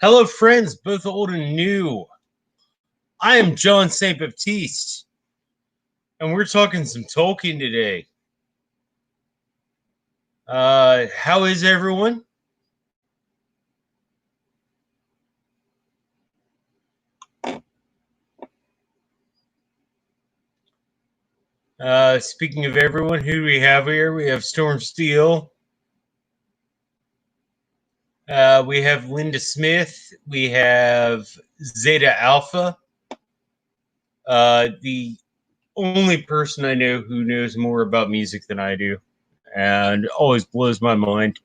Hello, friends, both old and new. I am John St. Baptiste, and we're talking some Tolkien today. How is everyone? Speaking of everyone, who do we have here? We have Storm Steel. We have Linda Smith. We have Zeta Alpha. The only person I know who knows more about music than I do, and always blows my mind.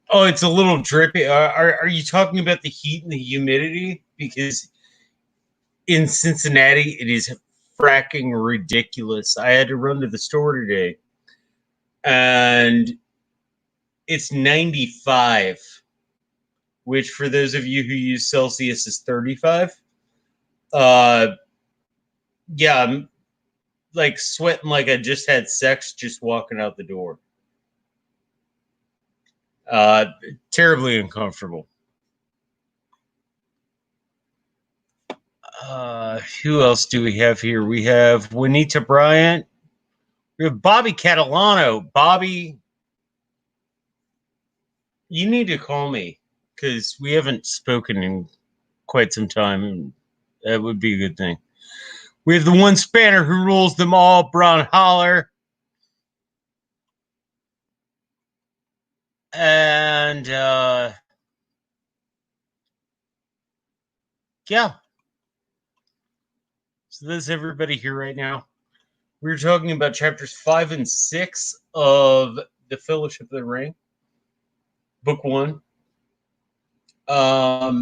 Oh, it's a little drippy. Are you talking about the heat and the humidity? Because in Cincinnati, it is fracking ridiculous. I had to run to the store today, and it's 95, which for those of you who use Celsius is 35. Uh, yeah, I'm like sweating like I just had sex just walking out the door. Uh, Terribly uncomfortable. Who else do we have here? We have Juanita Bryant. We have Bobby Catalano. Bobby, you need to call me because we haven't spoken in quite some time, and that would be a good thing. We have the one spanner who rules them all, Braun Holler. And yeah, so that's everybody here right now. We're talking about chapters 5 and 6 of The Fellowship of the Ring, book 1. A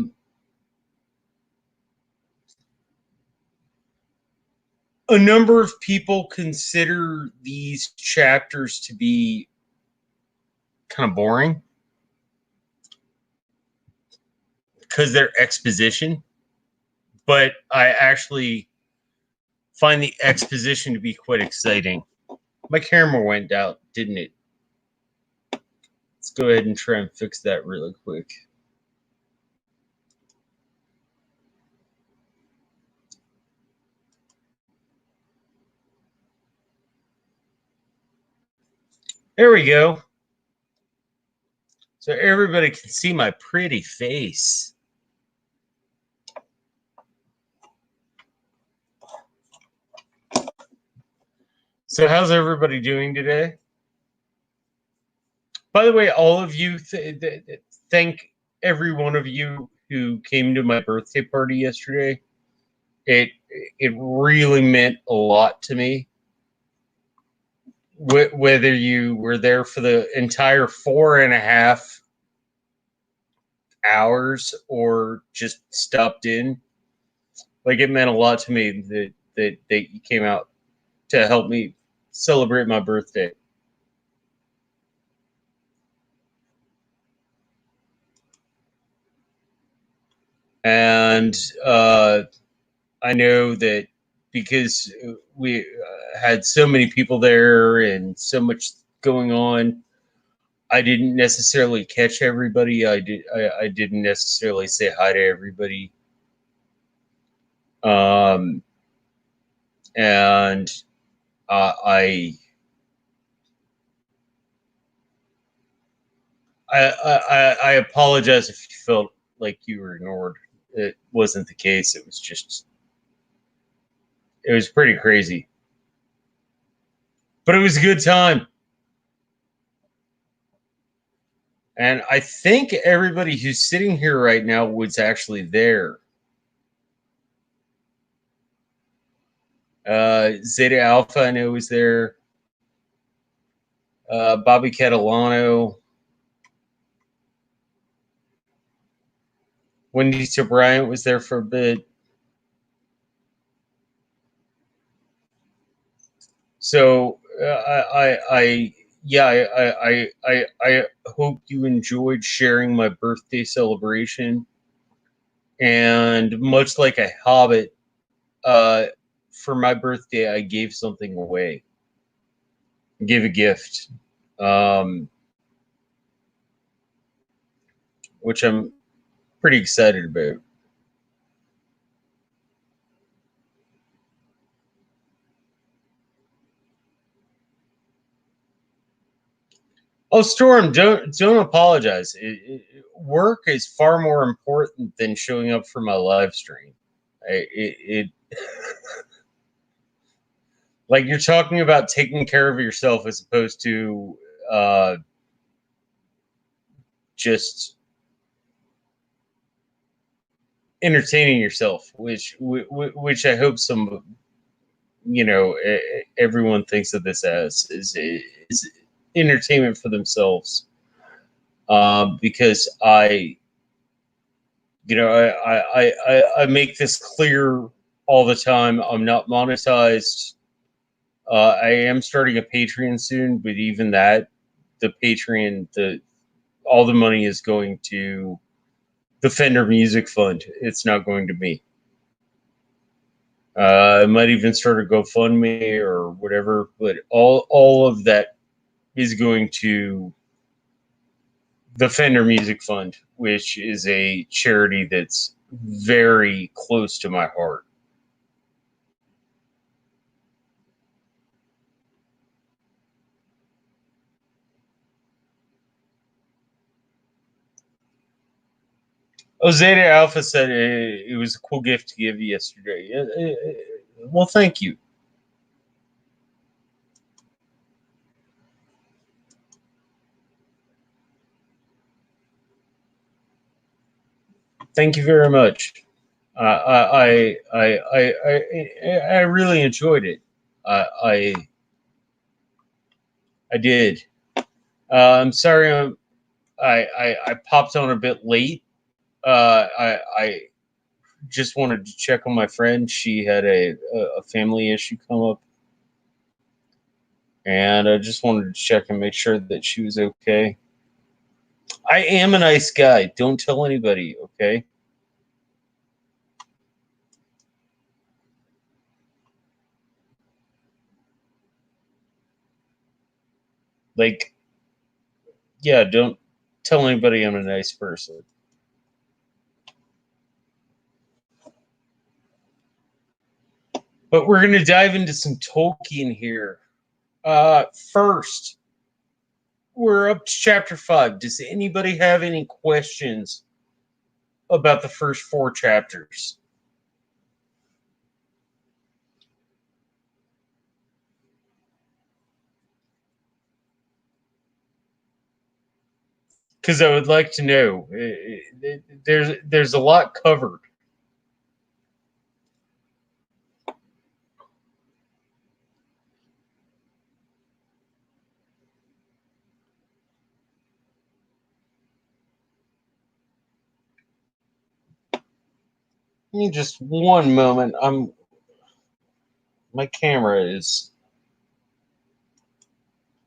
number of people consider these chapters to be kind of boring because they're exposition, but I actually find the exposition to be quite exciting. My camera went out, didn't it? Let's go ahead and try and fix that really quick. There we go. So everybody can see my pretty face. So how's everybody doing today? By the way, all of you, thank every one of you who came to my birthday party yesterday. It really meant a lot to me. Whether you were there for the entire 4.5 hours or just stopped in, like it meant a lot to me that you came out to help me celebrate my birthday. And I know that because we had so many people there and so much going on, I didn't necessarily catch everybody. I didn't necessarily say hi to everybody. And I apologize if you felt like you were ignored. It wasn't the case. It was pretty crazy, but it was a good time. And I think everybody who's sitting here right now was actually there. Zeta Alpha, I know, was there. Bobby Catalano. Wendy Bryant was there for a bit. So I hope you enjoyed sharing my birthday celebration. And much like a hobbit, for my birthday, I gave something away. I gave a gift. which I'm pretty excited about. Oh, Storm, don't apologize. Work is far more important than showing up for my live stream. It like you're talking about taking care of yourself as opposed to uh, just entertaining yourself, which I hope some everyone thinks of this as is entertainment for themselves. Because I make this clear all the time. I'm not monetized. I am starting a Patreon soon, but even that, the Patreon, all the money is going to the Fender Music Fund. It's not going to me. I might even start a GoFundMe or whatever, but all of that is going to the Fender Music Fund, which is a charity that's very close to my heart. Oh, Zeta Alpha said it was a cool gift to give yesterday. Well, thank you. Thank you very much. I really enjoyed it. I did. I'm sorry. I popped on a bit late. I just wanted to check on my friend. She had a family issue come up, and I just wanted to check and make sure that she was okay. I am a nice guy. Don't tell anybody, okay? Like, yeah, don't tell anybody I'm a nice person. But we're going to dive into some Tolkien here. First, we're up to chapter 5. Does anybody have any questions about the first 4 chapters? Because I would like to know. There's a lot covered. Give me just one moment. My camera is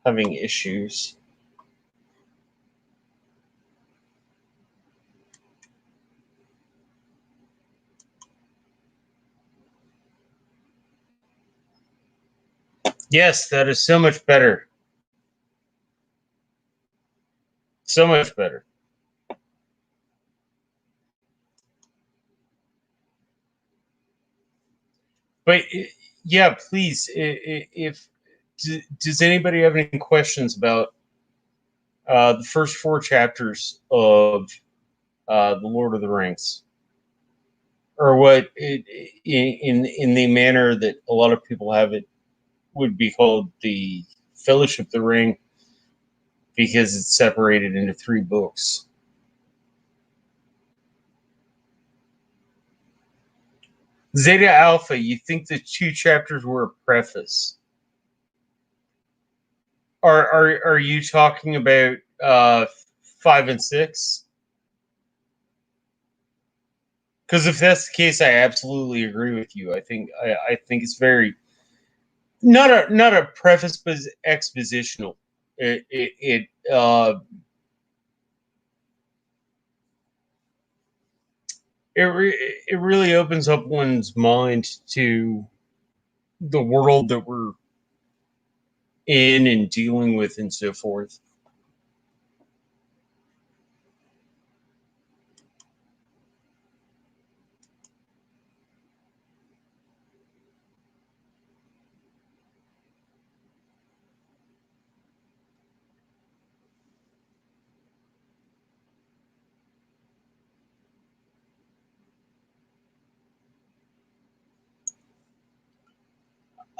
having issues. Yes, that is so much better. So much better. But yeah, please, if does anybody have any questions about the first 4 chapters of the Lord of the Rings, or what in the manner that a lot of people have it would be called the Fellowship of the Ring, because it's separated into 3 books. Zeta Alpha, you think the 2 chapters were a preface? Are you talking about 5 and 6? Because if that's the case, I absolutely agree with you. I think it's very not a preface, but it's expositional. It really opens up one's mind to the world that we're in and dealing with and so forth.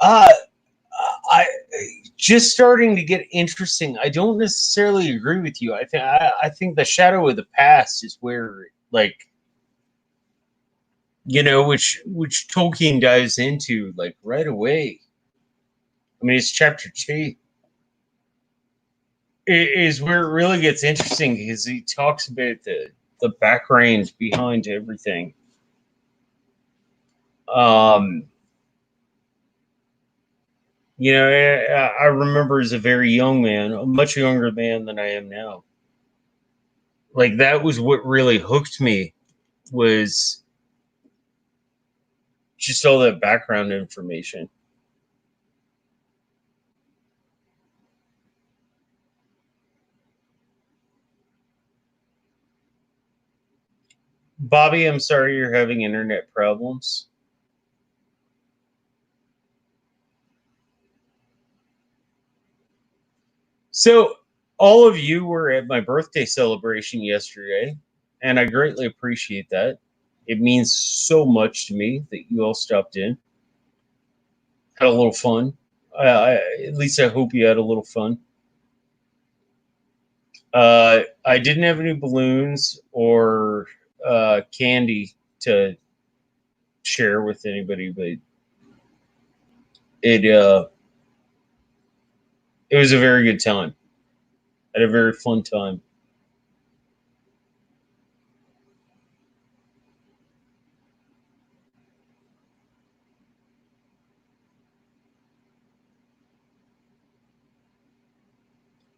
Uh, I just starting to get interesting. I don't necessarily agree with you. I think the shadow of the past is where, like, which Tolkien dives into like right away. I mean, it's chapter 2 is where it really gets interesting because he talks about the background behind everything. Um, I remember as a very young man, a much younger man than I am now. Like that was what really hooked me was just all that background information. Bobby, I'm sorry you're having internet problems. So, all of you were at my birthday celebration yesterday, and I greatly appreciate that. It means so much to me that you all stopped in, had a little fun. At least I hope you had a little fun. I didn't have any balloons or candy to share with anybody, but it uh, it was a very good time. I had a very fun time.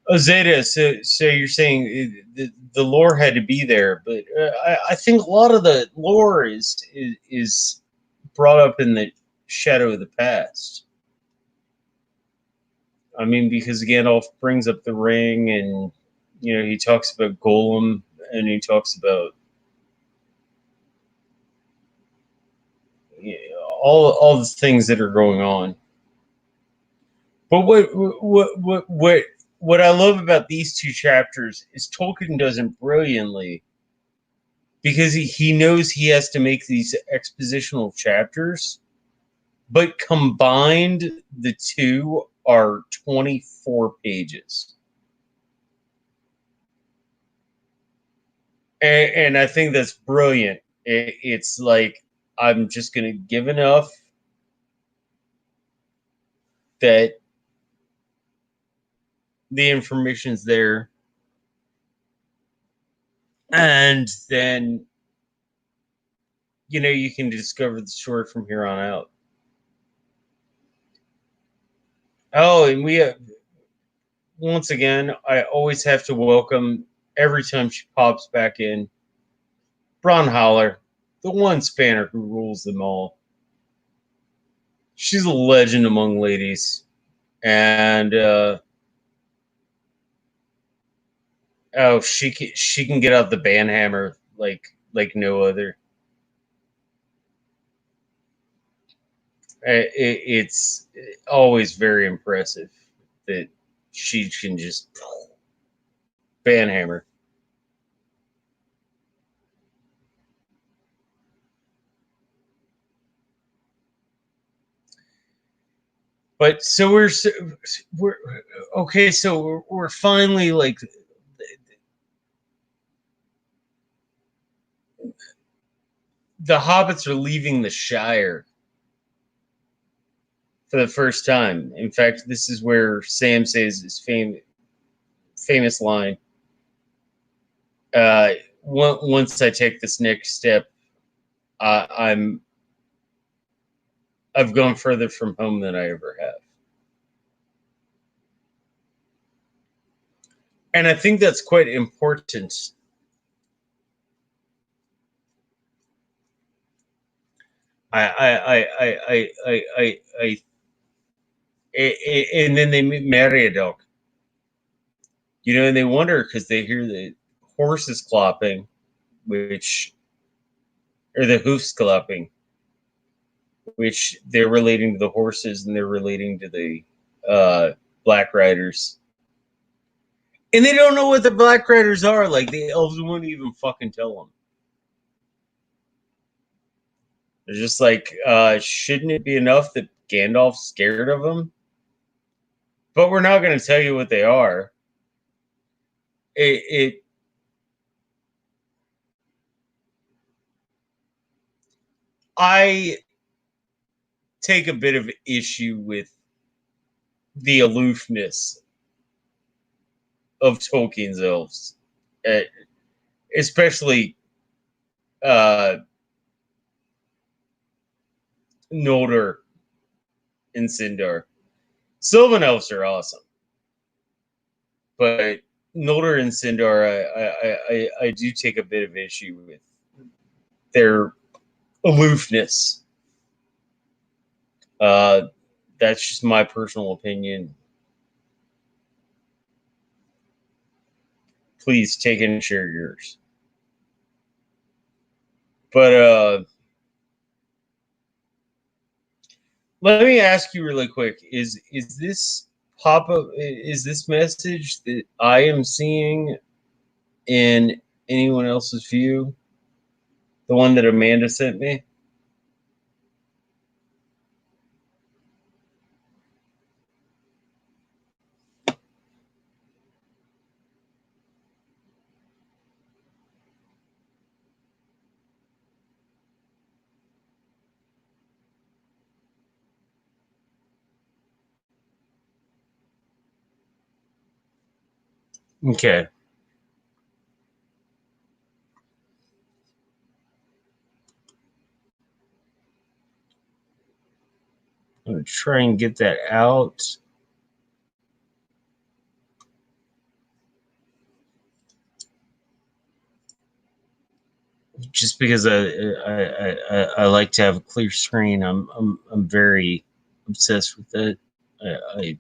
Oh, Zeta, so you're saying the lore had to be there, but I think a lot of the lore is brought up in the shadow of the past. I mean, because Gandalf brings up the ring, and he talks about Golem, and he talks about all the things that are going on. But what I love about these two chapters is Tolkien does it brilliantly because he knows he has to make these expositional chapters, but combined the two are 24 pages. And I think that's brilliant. It's like I'm just going to give enough that the information's there, and then you can discover the story from here on out. Oh, and we have, once again, I always have to welcome every time she pops back in Bron Holler, the one spanner who rules them all. She's a legend among ladies, and oh, she can get out the banhammer like no other. It's always very impressive that she can just banhammer. But so we're okay. So we're finally like the hobbits are leaving the Shire for the first time. In fact, this is where Sam says his famous line. Uh, once I take this next step, I'm I've gone further from home than I ever have, and I think that's quite important. And then they meet Meriadoc, and they wonder because they hear the horses clopping, which or the hoofs clopping, which they're relating to the horses and they're relating to the Black Riders. And they don't know what the Black Riders are. Like, the elves won't even fucking tell them. They're just like, shouldn't it be enough that Gandalf's scared of them, but we're not going to tell you what they are. It I take a bit of issue with the aloofness of Tolkien's elves, uh, especially uh, Noldor and Sindar. Sylvan elves are awesome, but Noldor and Sindar, I do take a bit of issue with their aloofness. Uh, that's just my personal opinion. Please take and share yours. But let me ask you really quick: is this pop up? Is this message that I am seeing in anyone else's view? The one that Amanda sent me? Okay. I'm going to try and get that out. Just because I like to have a clear screen. I'm very obsessed with it. I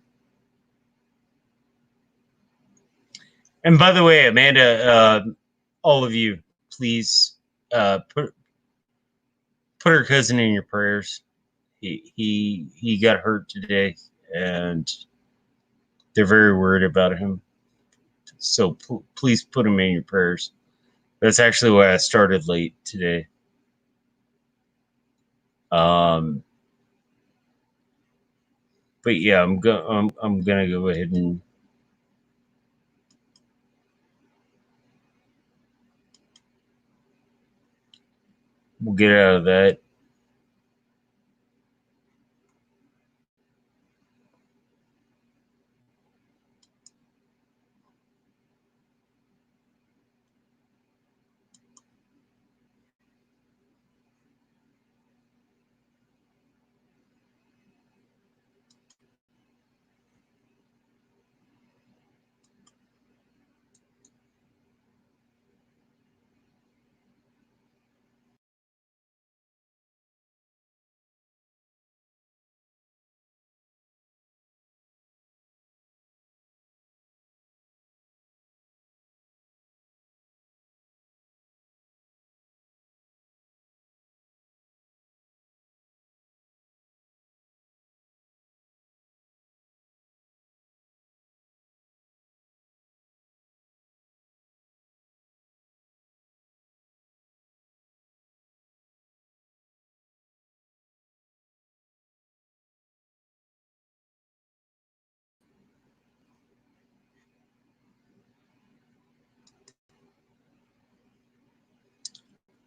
and by the way, Amanda, all of you, please put her cousin in your prayers. He got hurt today, and they're very worried about him. So please put him in your prayers. That's actually why I started late today. Um, but yeah, I'm gonna go ahead and we'll get out of that.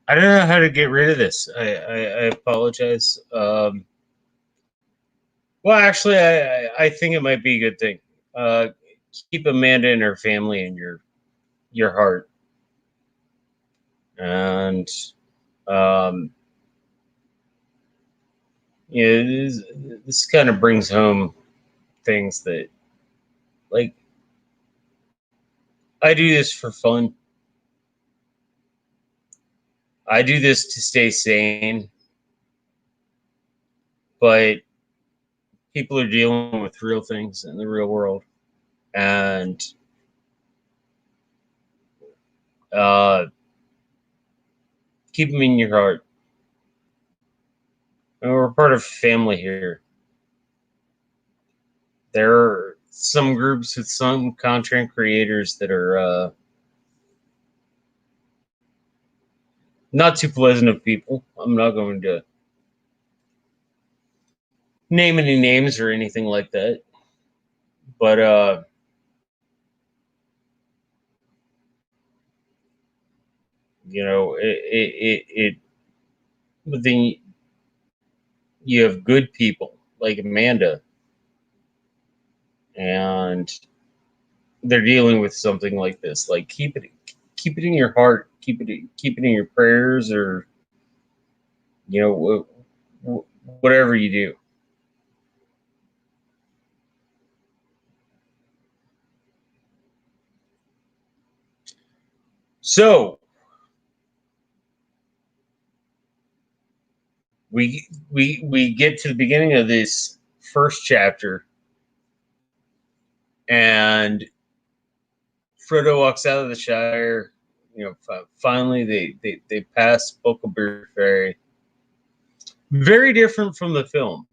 I don't know how to get rid of this. I apologize. Well, actually, I think it might be a good thing. Uh, keep Amanda and her family in your heart, and um, this kind of brings home things that like I do this for fun. I do this to stay sane, but people are dealing with real things in the real world, and uh, keep them in your heart. And we're part of family here. There are some groups with some content creators that are not too pleasant of people. I'm not going to name any names or anything like that, but it but then you have good people like Amanda, and they're dealing with something like this. Like keep it in your heart, keep it in your prayers, or whatever you do. So we get to the beginning of this first chapter, and Frodo walks out of the Shire. Finally they pass Buckleberry Ferry. Very different from the film.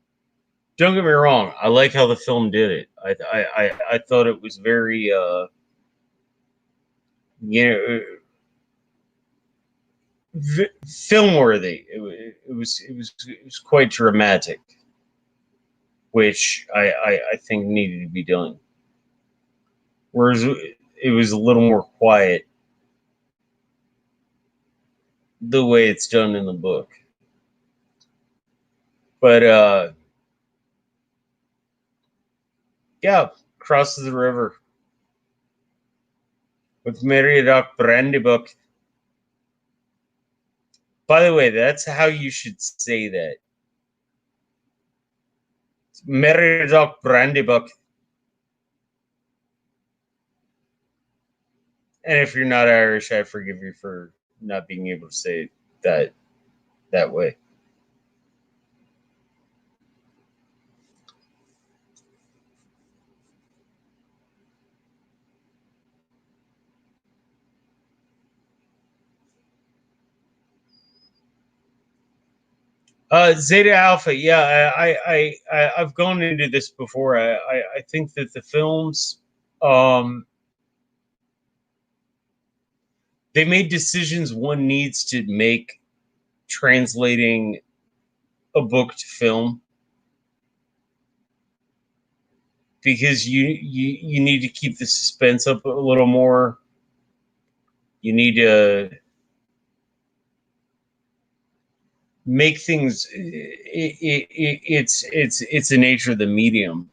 Don't get me wrong. I like how the film did it. I thought it was very you know film worthy. It was quite dramatic, which I think needed to be done. Whereas it was a little more quiet the way it's done in the book. But yeah, crosses the river with Meriadoc Brandybuck. By the way, that's how you should say that. Meriadoc Brandybuck. And if you're not Irish, I forgive you for not being able to say that way. Zeta Alpha, yeah, I've gone into this before. I think that the films, um, they made decisions one needs to make translating a book to film, because you need to keep the suspense up a little more. You need to make things. It's the nature of the medium,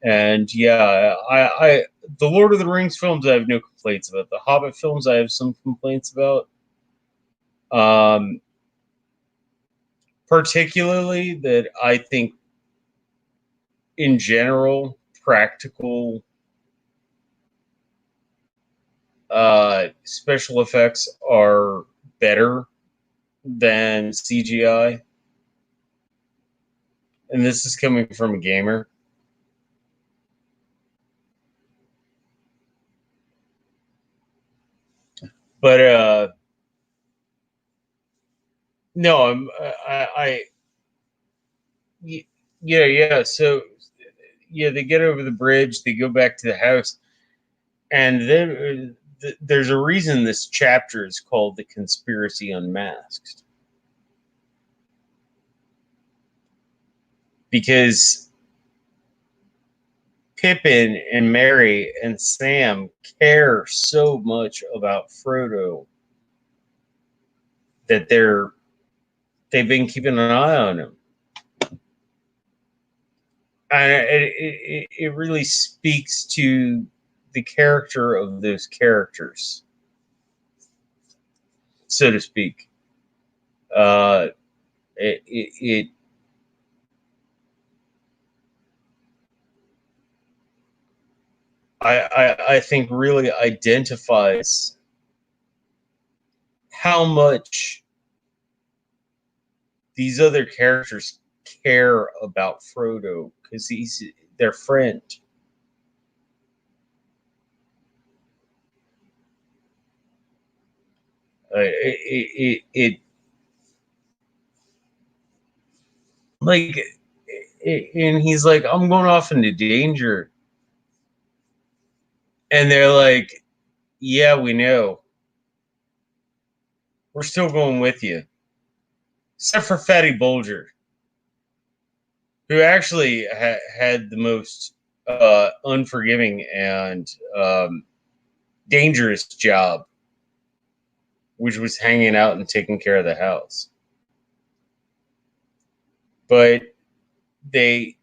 and yeah, I the Lord of the Rings films I have no complaints about. The Hobbit films I have some complaints about. Um, Particularly that I think, in general, practical special effects are better than CGI, and this is coming from a gamer. But no, yeah. So yeah, they get over the bridge, they go back to the house, and then there's a reason this chapter is called "The Conspiracy Unmasked," because Pippin and Merry and Sam care so much about Frodo that they've been keeping an eye on him, and it really speaks to the character of those characters, so to speak. Uh, it I think really identifies how much these other characters care about Frodo, because he's their friend. It like, and he's like, I'm going off into danger, and they're like, yeah, we know, we're still going with you, except for Fatty Bulger, who actually had the most unforgiving and dangerous job, which was hanging out and taking care of the house. But they,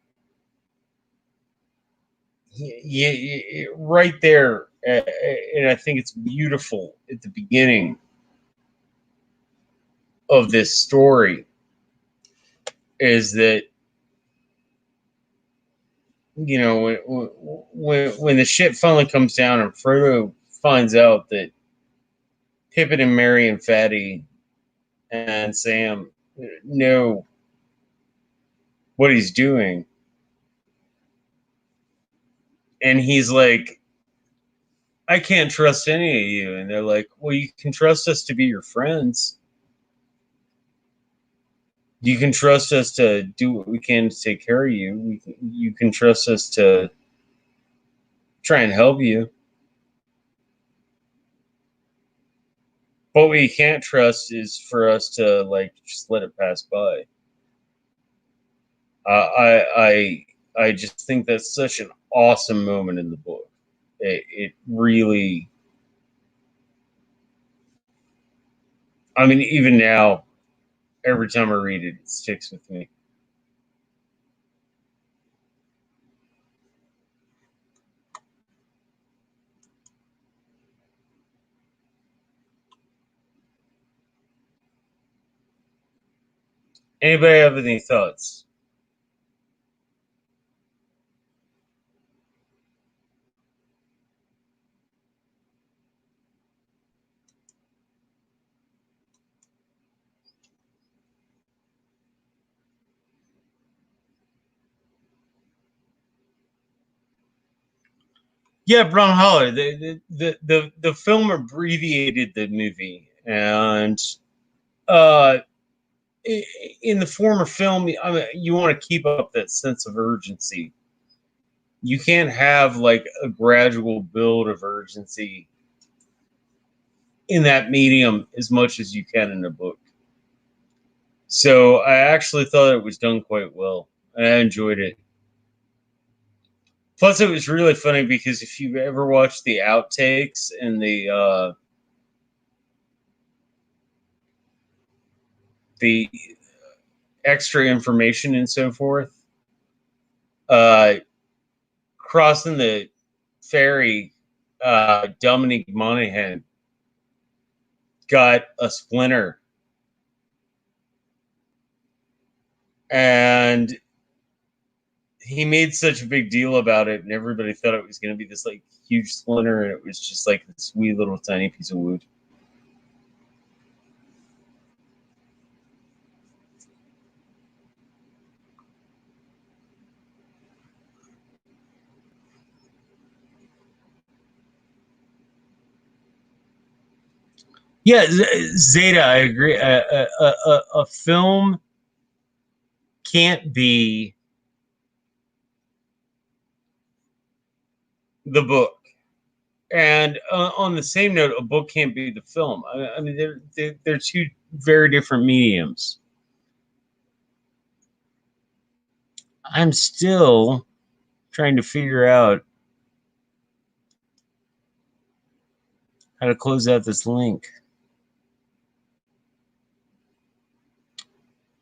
right there, and I think it's beautiful at the beginning of this story, is that, you know, when the shit finally comes down and Frodo finds out that Pippin and Merry and Fatty and Sam know what he's doing, and he's like, I can't trust any of you. And they're like, well, you can trust us to be your friends. You can trust us to do what we can to take care of you. You can trust us to try and help you. But what you can't trust is for us to like just let it pass by. I just think that's such an awesome moment in the book. It really, I mean, even now, every time I read it, it sticks with me. Anybody have any thoughts? Yeah, Brown Holler. The film abbreviated the movie, and uh, in the former film, I mean, you want to keep up that sense of urgency. You can't have like a gradual build of urgency in that medium as much as you can in a book. So I actually thought it was done quite well. I enjoyed it. Plus, it was really funny because if you've ever watched the outtakes and the extra information and so forth, uh, crossing the ferry, Dominic Monaghan got a splinter, and he made such a big deal about it, and everybody thought it was going to be this like huge splinter, and it was just like this wee little tiny piece of wood. Yeah, Zeta, I agree. A film can't be the book. And on the same note, a book can't be the film. I mean, they're two very different mediums. I'm still trying to figure out how to close out this link.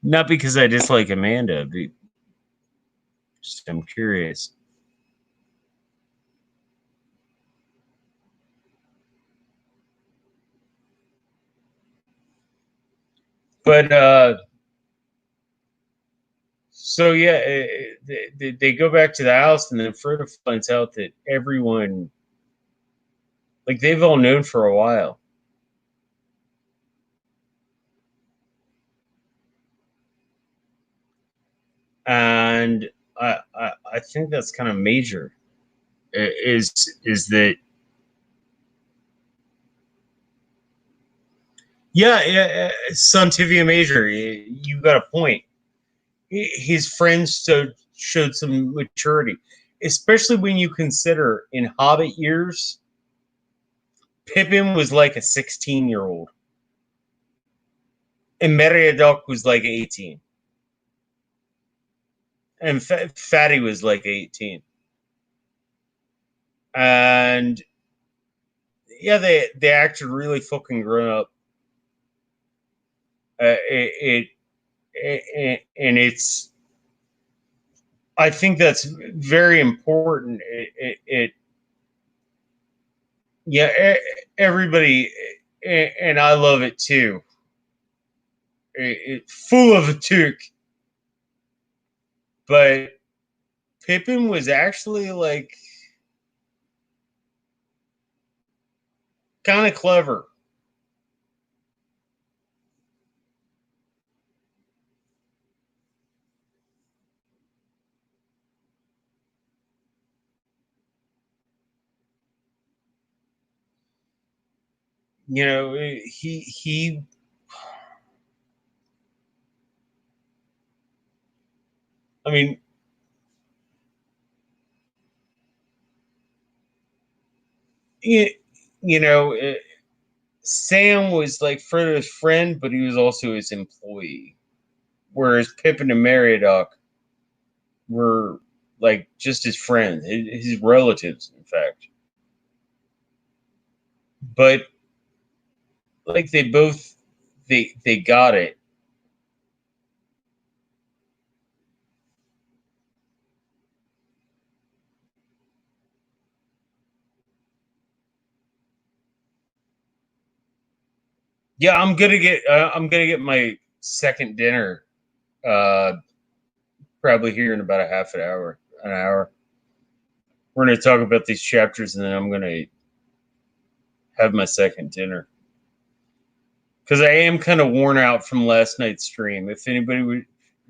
Not because I dislike Amanda, but just I'm curious. But so yeah, they go back to the house, and then Frodo finds out that everyone, like they've all known for a while, and I think that's kind of major. Is that yeah, Santivia Major, you got a point. His friends showed some maturity, especially when you consider in Hobbit years, Pippin was like a 16-year-old, and Meriadoc was like 18. and Fatty was like 18. And yeah, they acted really fucking grown up. And it's, I think that's very important. Yeah, everybody, and I love it too. Full of a toque, but Pippin was actually like kind of clever. You know, he. I mean, you, you know, Sam was like Frodo's friend, but he was also his employee. Whereas Pippin and Meriadoc were like just his friends, his relatives, in fact. But like they both, they got it. Yeah, I'm gonna get my second dinner. Probably here in about a half an hour. An hour. We're gonna talk about these chapters, and then I'm gonna have my second dinner because I am kind of worn out from last night's stream. If anybody would,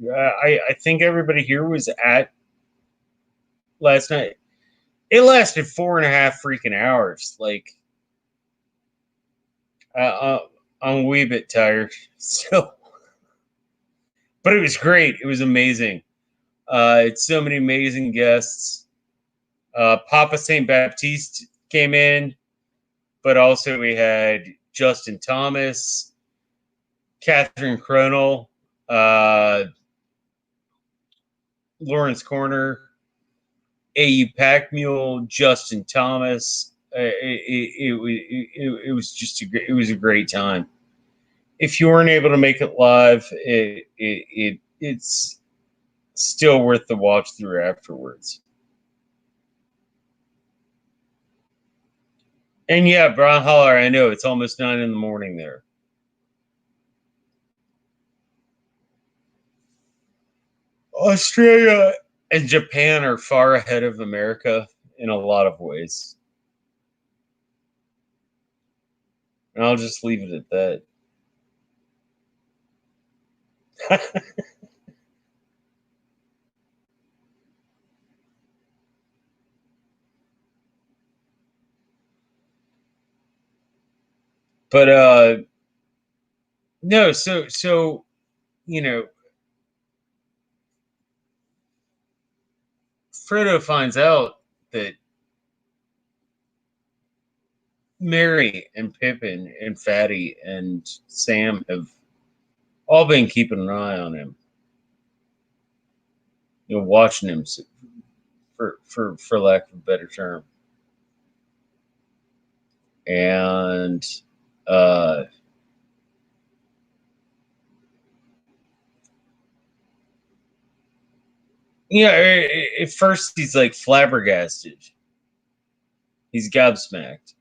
I think everybody here was at last night. It lasted 4.5 freaking hours. Like, I'm a wee bit tired, so, but it was great. It was amazing. It's so many amazing guests. Papa St. Baptiste came in, but also we had Justin Thomas, Catherine Cronel, uh, Lawrence Corner, AU Pack Mule, Justin Thomas. It was just it was a great time. If you weren't able to make it live, it's still worth the watch through afterwards. And yeah, Brown Holler, I know it's almost 9 in the morning there. Australia and Japan are far ahead of America in a lot of ways. And I'll just leave it at that. But no, so you know, Frodo finds out that Merry and Pippin and Fatty and Sam have all been keeping an eye on him, watching him, for lack of a better term. And uh, at first he's like flabbergasted, he's gobsmacked,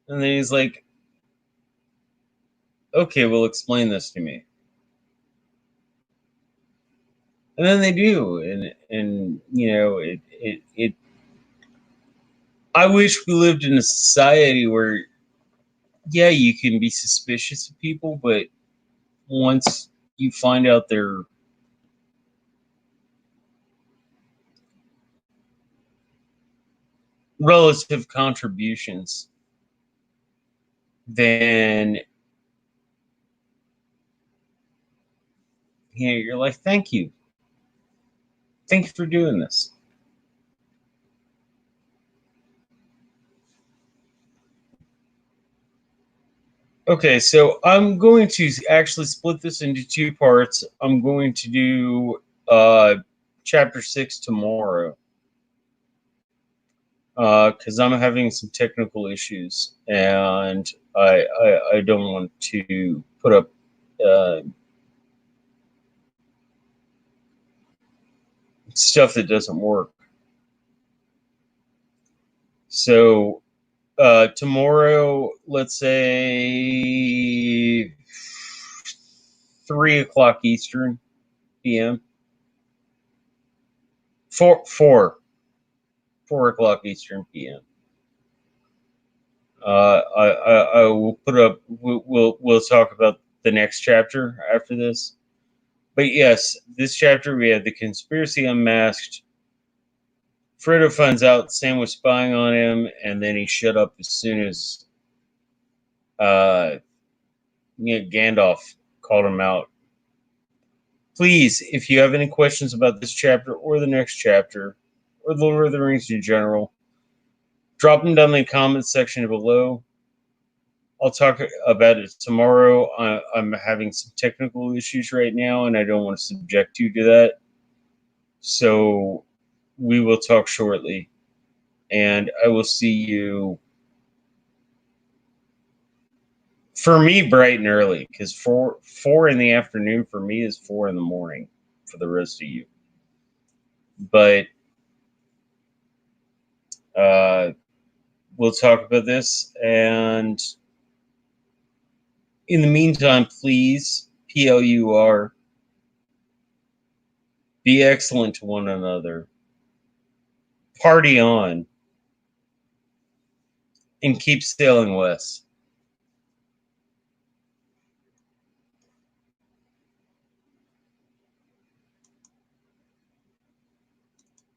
and then he's like, "Okay, well, explain this to me." And then they do, and it. I wish we lived in a society where, yeah, you can be suspicious of people, but once you find out their relative contributions, then you're like, thank you for doing this. Okay, so I'm going to actually split this into two parts. I'm going to do chapter 6 tomorrow. Because I'm having some technical issues, and I don't want to put up stuff that doesn't work. So tomorrow, let's say 3 o'clock Eastern PM. 4 o'clock Eastern PM. I will put up. We'll talk about the next chapter after this. But yes, this chapter we had the conspiracy unmasked. Frodo finds out Sam was spying on him, and then he shut up as soon as Gandalf called him out. Please, if you have any questions about this chapter or the next chapter, or the Lord of the Rings in general, drop them down in the comments section below. I'll talk about it tomorrow. I'm having some technical issues right now, and I don't want to subject you to that. So we will talk shortly, and I will see you, for me, bright and early, because four in the afternoon for me is 4 in the morning for the rest of you. But we'll talk about this, and in the meantime, please, PLUR, be excellent to one another, party on, and keep sailing west.